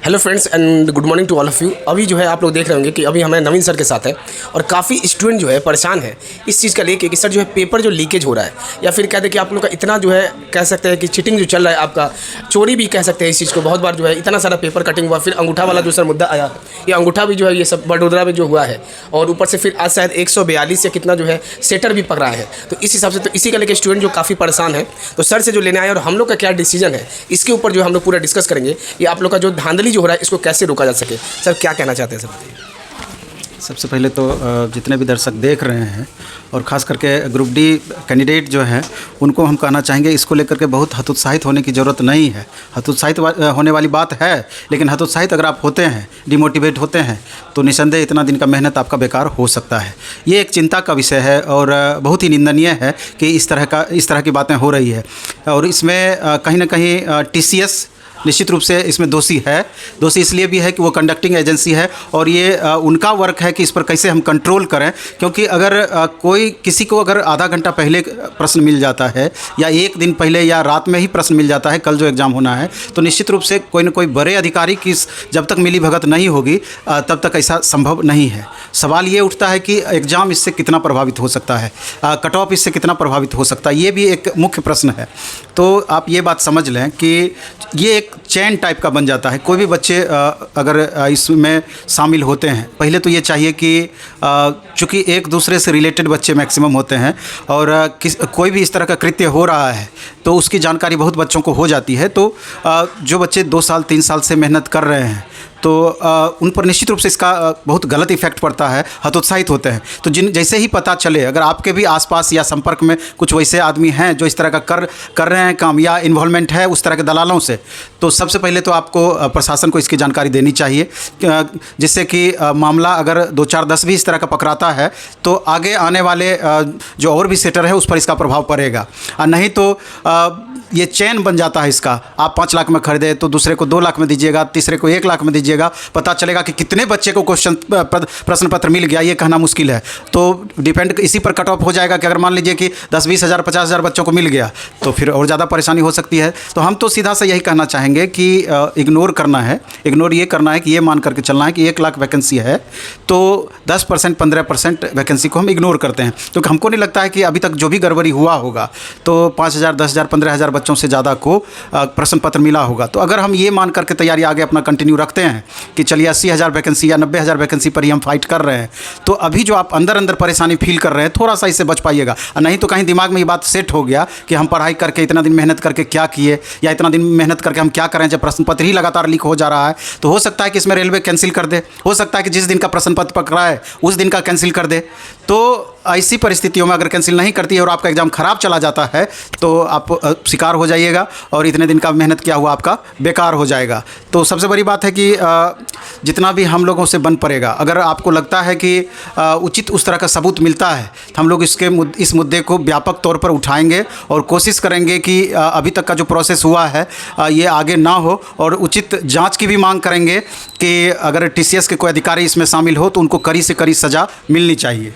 Hello friends and good morning to all of you. अभी जो है आप लोग देख रहे होंगे कि अभी हमें नवीन सर के साथ है और काफ़ी स्टूडेंट जो है परेशान है इस चीज़ का लेके कि सर जो है पेपर जो लीकेज हो रहा है या फिर कहते हैं कि आप लोग का इतना जो है कह सकते हैं कि चीटिंग जो चल रहा है, आपका चोरी भी कह सकते हैं इस चीज़ को। बहुत बार जो है इतना सारा पेपर कटिंग हुआ, फिर अंगूठा वाला जो सर मुद्दा आया, ये अंगूठा भी जो है ये सब वडोदरा में जो हुआ है और ऊपर से फिर आज शायद 142 या कितना जो है सेटर भी पकड़ा है। तो इस हिसाब से तो इसी का लेके स्टूडेंट जो काफ़ी परेशान है, तो सर से जो लेने आए और हम लोग का क्या डिसीजन है इसके ऊपर जो हम लोग पूरा डिस्कस करेंगे। ये आप लोग का जो धांधली जो हो रहा है इसको कैसे रोका जा सके। सर क्या कहना चाहते हैं सर? सबसे पहले तो जितने भी दर्शक देख रहे हैं और ख़ास करके ग्रुप डी कैंडिडेट जो हैं उनको हम कहना चाहेंगे इसको लेकर के बहुत हतोत्साहित होने की ज़रूरत नहीं है। हतोत्साहित होने वाली बात है, लेकिन हतोत्साहित अगर आप होते हैं, डिमोटिवेट होते हैं, तो निसंदेह इतना दिन का मेहनत आपका बेकार हो सकता है। ये एक चिंता का विषय है और बहुत ही निंदनीय है कि इस तरह की बातें हो रही है। और इसमें कहीं ना कहीं TCS निश्चित रूप से इसमें दोषी है। दोषी इसलिए भी है कि वो कंडक्टिंग एजेंसी है और ये उनका वर्क है कि इस पर कैसे हम कंट्रोल करें। क्योंकि अगर किसी को अगर आधा घंटा पहले प्रश्न मिल जाता है या एक दिन पहले या रात में ही प्रश्न मिल जाता है, कल जो एग्ज़ाम होना है, तो निश्चित रूप से कोई न कोई बड़े अधिकारी की जब तक मिली भगत नहीं होगी तब तक ऐसा संभव नहीं है। सवाल ये उठता है कि एग्ज़ाम इससे कितना प्रभावित हो सकता है, कट ऑफ इससे कितना प्रभावित हो सकता है, ये भी एक मुख्य प्रश्न है। तो आप ये बात समझ लें कि ये एक चैन टाइप का बन जाता है। कोई भी बच्चे अगर इसमें शामिल होते हैं, पहले तो ये चाहिए कि चूँकि एक दूसरे से रिलेटेड बच्चे मैक्सिमम होते हैं और कोई भी इस तरह का कृत्य हो रहा है तो उसकी जानकारी बहुत बच्चों को हो जाती है। तो जो बच्चे 2 साल 3 साल से मेहनत कर रहे हैं तो उन पर निश्चित रूप से इसका बहुत गलत इफेक्ट पड़ता है, हतोत्साहित होते हैं। तो जैसे ही पता चले, अगर आपके भी आसपास या संपर्क में कुछ वैसे आदमी हैं जो इस तरह का कर रहे हैं काम या इन्वॉल्वमेंट है उस तरह के दलालों से, तो सबसे पहले तो आपको प्रशासन को इसकी जानकारी देनी चाहिए, जिससे कि मामला अगर 2 4 10 भी इस तरह का पकड़ाता है तो आगे आने वाले जो और भी सेटर है उस पर इसका प्रभाव पड़ेगा। नहीं तो ये चैन बन जाता है इसका। आप 5 लाख में खरीदे तो दूसरे को 2 लाख में दीजिएगा, तीसरे को 1 लाख में दीजिएगा। पता चलेगा कि कितने बच्चे को प्रश्न पत्र मिल गया ये कहना मुश्किल है। तो डिपेंड इसी पर कट ऑफ हो जाएगा कि अगर मान लीजिए कि 10-20 हज़ार 50 हज़ार बच्चों को मिल गया तो फिर और ज़्यादा परेशानी हो सकती है। तो हम तो सीधा से यही कहना चाहेंगे कि इग्नोर करना है। इग्नोर ये करना है कि ये मान करके चलना है कि 1 लाख वैकेंसी है तो 10% 15% वैकेंसी को हम इग्नोर करते हैं। क्योंकि हमको नहीं लगता है कि अभी तक जो भी गड़बड़ी हुआ होगा तो 5,000 10,000 15,000 बच्चों से ज़्यादा को प्रश्न पत्र मिला होगा। तो अगर हम ये मान करके तैयारी आगे अपना कंटिन्यू रखते हैं कि चलिए 80,000 वैकेंसी या 90,000 वैकेंसी पर ही हम फाइट कर रहे हैं, तो अभी जो आप अंदर परेशानी फील कर रहे हैं थोड़ा सा इससे बच पाइएगा। नहीं तो कहीं दिमाग में ये बात सेट हो गया कि हम पढ़ाई करके इतना दिन मेहनत करके क्या किए या इतना दिन मेहनत करके हम क्या करें, जब प्रश्न पत्र ही लगातार लीक हो जा रहा है तो हो सकता है कि इसमें रेलवे कैंसिल कर दे, हो सकता है कि जिस दिन का प्रश्न पत्र पकड़ा है उस दिन का कैंसिल कर दे। तो ऐसी परिस्थितियों में अगर कैंसिल नहीं करती है और आपका एग्ज़ाम ख़राब चला जाता है तो आप शिकार हो जाइएगा और इतने दिन का मेहनत किया हुआ आपका बेकार हो जाएगा। तो सबसे बड़ी बात है कि जितना भी हम लोगों से बन पड़ेगा, अगर आपको लगता है कि उचित उस तरह का सबूत मिलता है तो हम लोग इस मुद्दे को व्यापक तौर पर उठाएंगे और कोशिश करेंगे कि अभी तक का जो प्रोसेस हुआ है ये आगे ना हो और उचित जाँच की भी मांग करेंगे कि अगर TCS के कोई अधिकारी इसमें शामिल हो तो उनको कड़ी से कड़ी सज़ा मिलनी चाहिए।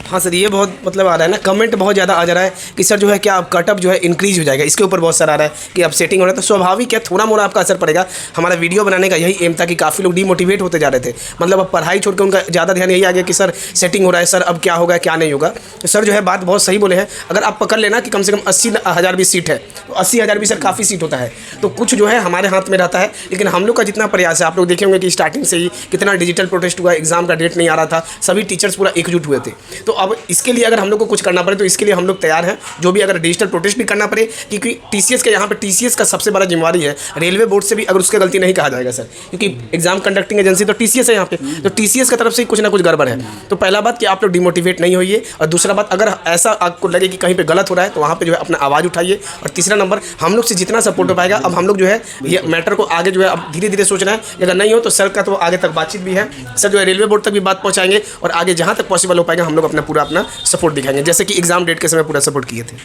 हाँ सर, ये बहुत मतलब आ रहा है ना, कमेंट बहुत ज़्यादा आ जा रहा है कि सर जो है क्या अब कटअप जो है इंक्रीज हो जाएगा, इसके ऊपर बहुत सारा आ रहा है कि अब सेटिंग हो रहा है। तो स्वाभाविक है थोड़ा मोड़ा आपका असर पड़ेगा। हमारा वीडियो बनाने का यही एम था कि काफ़ी लोग डीमोटिवेट होते जा रहे थे, मतलब अब पढ़ाई छोड़ के उनका ज़्यादा ध्यान यही आ गया कि सर सेटिंग हो रहा है, सर अब क्या होगा क्या नहीं होगा। तो सर जो है बात बहुत सही बोले हैं। अगर आप पकड़ लेना कि कम से कम 80,000 भी सीट है तो 80,000 भी सर काफ़ी सीट होता है, तो कुछ जो है हमारे हाथ में रहता है। लेकिन हम लोग का जितना प्रयास है, आप लोग देखे होंगे कि स्टार्टिंग से ही कितना डिजिटल प्रोटेस्ट हुआ, एग्जाम का डेट नहीं आ रहा था, सभी टीचर्स पूरा एकजुट हुए थे। तो अब इसके लिए अगर हम लोग को कुछ करना पड़े तो इसके लिए हम लोग तैयार हैं, जो भी अगर डिजिटल प्रोटेस्ट भी करना पड़े, क्योंकि TCS के यहाँ पे TCS का सबसे बड़ा जिम्मेवारी है। रेलवे बोर्ड से भी अगर उसकी गलती नहीं कहा जाएगा सर, क्योंकि एग्जाम कंडक्टिंग एजेंसी तो TCS है यहाँ पे, तो TCS की तरफ से कुछ ना कुछ गड़बड़ है। तो पहला बात कि आप लोग डिमोटिवेट नहीं होइए, और दूसरा बात अगर ऐसा आपको लगे कि कहीं पर गलत हो रहा है तो वहाँ पर जो है अपना आवाज़ उठाइए, और तीसरा नंबर हम लोग से जितना सपोर्ट हो पाएगा अब हम लोग जो है ये मैटर को आगे जो है अब धीरे धीरे सोचना है। अगर नहीं हो तो सर का तो आगे तक बातचीत भी है, सर जो है रेलवे बोर्ड तक भी बात पहुँचाएंगे और आगे जहाँ तक पॉसिबल हो पाएगा हम लोग अपना सपोर्ट दिखाएंगे, जैसे कि एग्जाम डेट के समय पूरा सपोर्ट किए थे।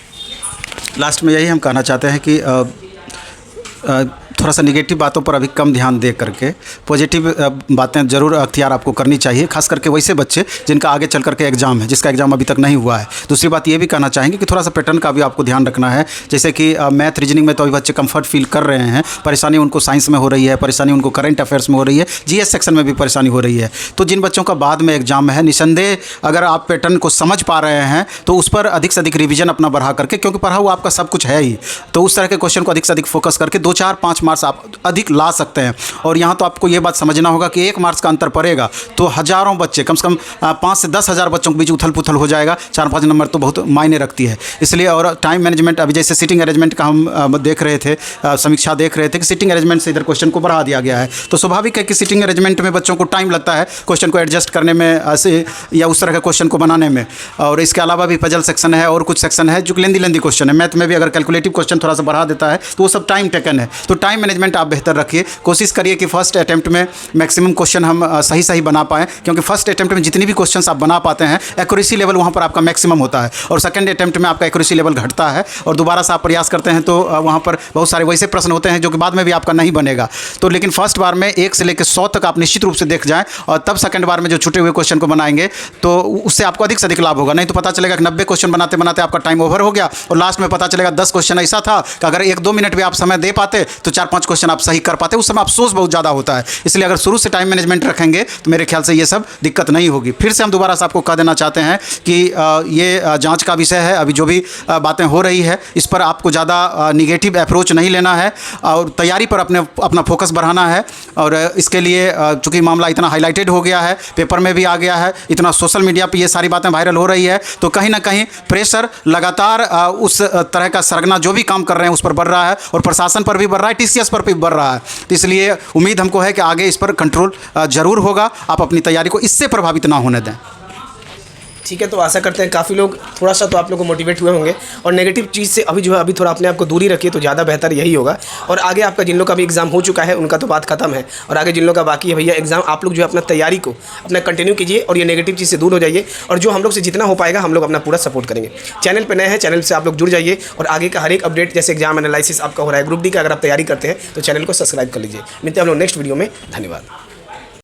लास्ट में यही हम कहना चाहते हैं कि थोड़ा सा निगेटिव बातों पर अभी कम ध्यान दे करके पॉजिटिव बातें ज़रूर अख्तियार आपको करनी चाहिए, खास करके वैसे बच्चे जिनका आगे चल करके एग्ज़ाम है, जिसका एग्ज़ाम अभी तक नहीं हुआ है। दूसरी बात ये भी कहना चाहेंगे कि थोड़ा सा पैटर्न का भी आपको ध्यान रखना है, जैसे कि मैथ रीजनिंग में तो अभी बच्चे कंफर्ट फील कर रहे हैं, परेशानी उनको साइंस में हो रही है, परेशानी उनको करंट अफेयर्स में हो रही है, जीएस सेक्शन में भी परेशानी हो रही है। तो जिन बच्चों का बाद में एग्जाम है, निसंदेह अगर आप पैटर्न को समझ पा रहे हैं तो उस पर अधिक से अधिक रिवीजन अपना बढ़ा करके, क्योंकि पढ़ा हुआ आपका सब कुछ है ही, तो उस तरह के क्वेश्चन को अधिक से अधिक फोकस करके 2, 4, 5 मार्क्स आप अधिक ला सकते हैं। और यहाँ तो आपको ये बात समझना होगा कि 1 मार्क्स का अंतर पड़ेगा तो हज़ारों बच्चे, कम से कम 5 से 10 हज़ार बच्चों के बीच उथल पुथल हो जाएगा। 4-5 नंबर तो बहुत मायने रखती है। इसलिए और टाइम मैनेजमेंट, अभी जैसे सीटिंग अरेंजमेंट का हम देख रहे थे, समीक्षा देख रहे थे कि सीटिंग अरेंजमेंट से इधर क्वेश्चन को बढ़ा दिया गया है, तो स्वाभाविक है कि सीटिंग अरेंजमेंट में बच्चों को टाइम लगता है क्वेश्चन को एडजस्ट करने में या उस तरह के क्वेश्चन को बनाने में। और इसके अलावा भी पजल सेक्शन है और कुछ सेक्शन है जो लेंदी क्वेश्चन है। मैथ में भी अगर कैलकुलेटिव क्वेश्चन थोड़ा सा बढ़ा देता है तो वो सब टाइम टेकन है। तो टाइम मैनेजमेंट आप बेहतर रखिए, कोशिश करिए कि फर्स्ट अटैम्प्ट में मैक्सिमम क्वेश्चन हम सही बना पाएँ, क्योंकि फर्स्ट अटैम्प्ट में जितनी भी क्वेश्चन आप बना पाते हैं एक्यूरेसी लेवल वहाँ पर आपका मैक्सिमम होता है, और सेकंड अटैम्प्ट में आपका एक्यूरेसी लेवल घटता है, और दोबारा से आप प्रयास करते हैं तो वहाँ पर बहुत सारे वैसे प्रश्न होते हैं जो कि बाद में भी आपका नहीं बनेगा। तो लेकिन फर्स्ट बार में 1 से लेकर 100 तक आप निश्चित रूप से देख जाएं, और तब सेकंड बार में जो छूटे हुए क्वेश्चन को बनाएंगे तो उससे आपको अधिक से अधिक लाभ होगा। नहीं तो पता चलेगा कि 90 क्वेश्चन बनाते बनाते आपका टाइम ओवर हो गया, और लास्ट में पता चलेगा 10 क्वेश्चन ऐसा था कि अगर 1-2 मिनट भी आप समय दे पाते तो 4-5 क्वेश्चन आप सही कर पाते। उस समय अफसोस बहुत ज़्यादा होता है। इसलिए अगर शुरू से टाइम मैनेजमेंट रखेंगे तो मेरे ख्याल से ये सब दिक्कत नहीं होगी। फिर से हम दोबारा से आपको कह देना चाहते हैं कि ये जांच का विषय है। अभी जो भी बातें हो रही है इस पर आपको ज़्यादा निगेटिव अप्रोच नहीं लेना है, और तैयारी पर अपना फोकस बढ़ाना है। और इसके लिए चूँकि मामला इतना हाईलाइटेड हो गया है, पेपर में भी आ गया है, इतना सोशल मीडिया पर ये सारी बातें वायरल हो रही है, तो कहीं ना कहीं प्रेशर लगातार उस तरह का सरगना जो भी काम कर रहे हैं उस पर बढ़ रहा है, और प्रशासन पर भी बढ़ रहा है, टीसीएस पर भी बढ़ रहा है। तो इसलिए उम्मीद हमको है कि आगे इस पर कंट्रोल ज़रूर होगा। आप अपनी तैयारी को इससे प्रभावित ना होने दें। ठीक है, तो आशा करते हैं काफ़ी लोग थोड़ा सा तो आप लोग को मोटिवेट हुए होंगे, और नेगेटिव चीज़ से अभी थोड़ा अपने आप को दूरी रखिए तो ज़्यादा बेहतर यही होगा। और आगे आपका जिन लोग का भी एग्ज़ाम हो चुका है उनका तो बात खत्म है, और आगे जिन लोग का बाकी है भैया एग्ज़ाम, आप लोग जो है अपना तैयारी को अपना कंटिन्यू कीजिए, और ये नेगेटिव चीज़ से दूर हो जाइए, और जो हम लोग से जितना हो पाएगा हम लोग अपना पूरा सपोर्ट करेंगे। चैनल पर नए हैं, चैनल से आप लोग जुड़ जाइए, और आगे का हर एक अपडेट जैसे एग्जाम एनालिसिस आपका हो रहा है, ग्रुप डी का अगर आप तैयारी करते हैं तो चैनल को सब्सक्राइब कर लीजिए। मिलते हैं हम लोग नेक्स्ट वीडियो में। धन्यवाद।